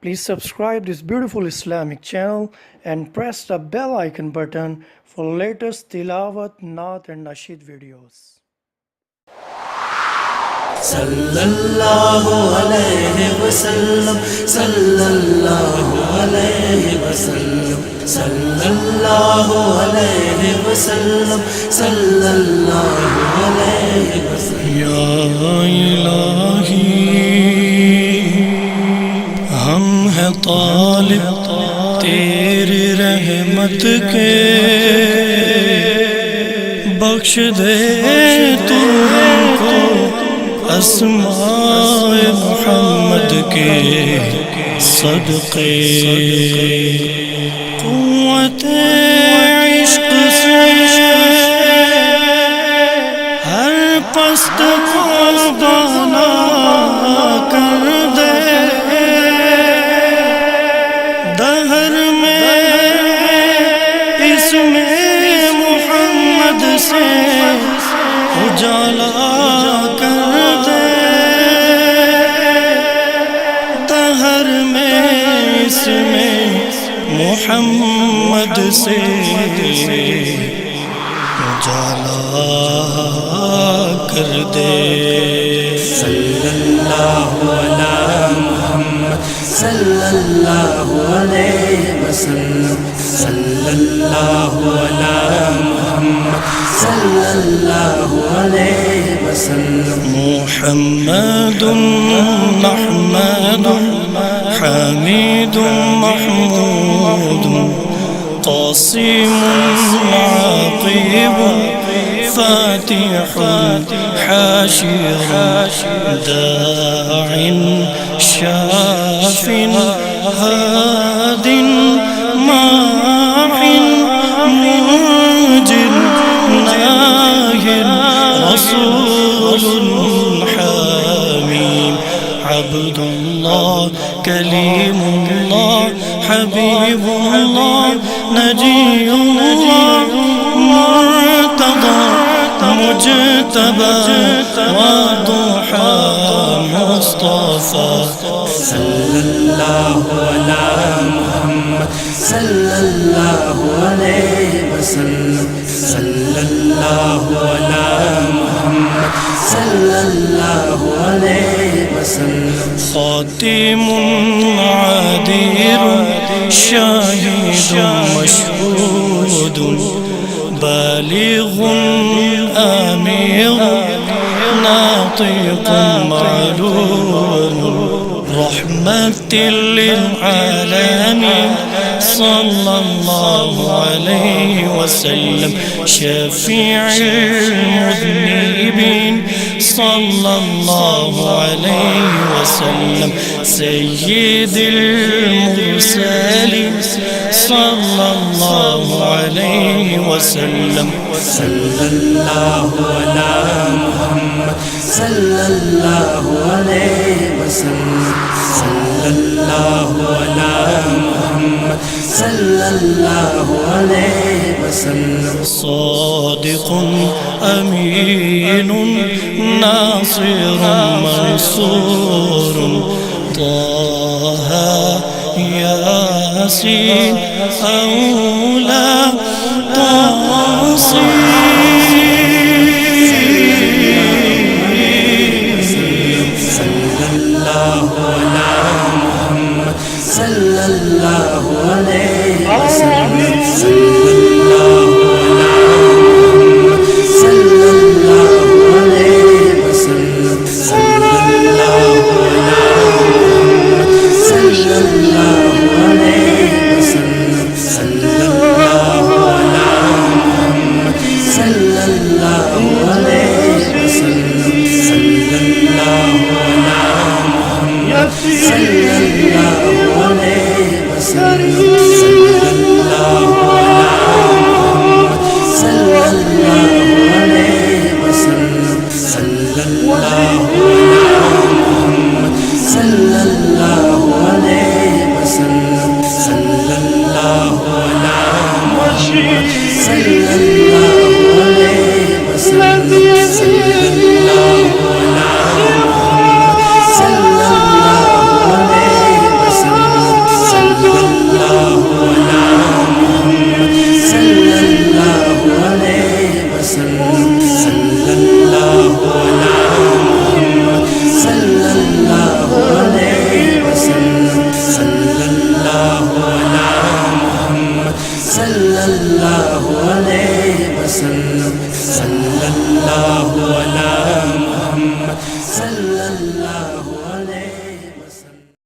Please subscribe this beautiful Islamic channel and press the bell icon button for latest Tilawat, Naat and Nasheed videos. Sallallahu alayhi wasallam, sallallahu alayhi wasallam, sallallahu alayhi wasallam, sallallahu alayhi wasallam. Ya ilahi, hum hai talib teri rahmat ke, bakhsh de tu humko اسماء محمد کے صدقے. قوت عشق سے ہر پست کو بالا کر دے. دہر میں اس میں محمد سے اجالا محمد سے اجالا کر دے. صلی اللہ علی محمد صلی اللہ علیہ وسلم، صلی اللہ علی محمد صلی اللہ علیہ وسلم. محمد محمد حمید محمود قاسم عقیب فاتح حاشر داع شاف هاد ماح منجل ناهر رسول حميم عبد الله كليم الله حبيب الله نجي الله مرتضى مجتبى وضحى مصطفى. صلى الله على محمد صلى الله عليه وسلم، صلى الله على محمد صلى الله عليه وسلم. خاتم عادر شاهد مشهود بالغ آمر ناطق معلوم رحمة للعالمين صلى الله عليه وسلم. شفيع المذنبين صلى الله عليه وسلم. سيد المرسلين صلى الله عليه وسلم. صلى الله على محمد صلى الله عليه وسلم، صلى الله على محمد صلى الله عليه وسلم. صادق أمين ناصر منصور طه ياسين أولى صلى الله على محمد صلى الله عليه وسلم، صلى الله على محمد صلى الله عليه وسلم، صلى الله على محمد صلى الله عليه وسلم، صلى الله على محمد صلى الله عليه وسلم، صلى الله على محمد صلى الله عليه وسلم.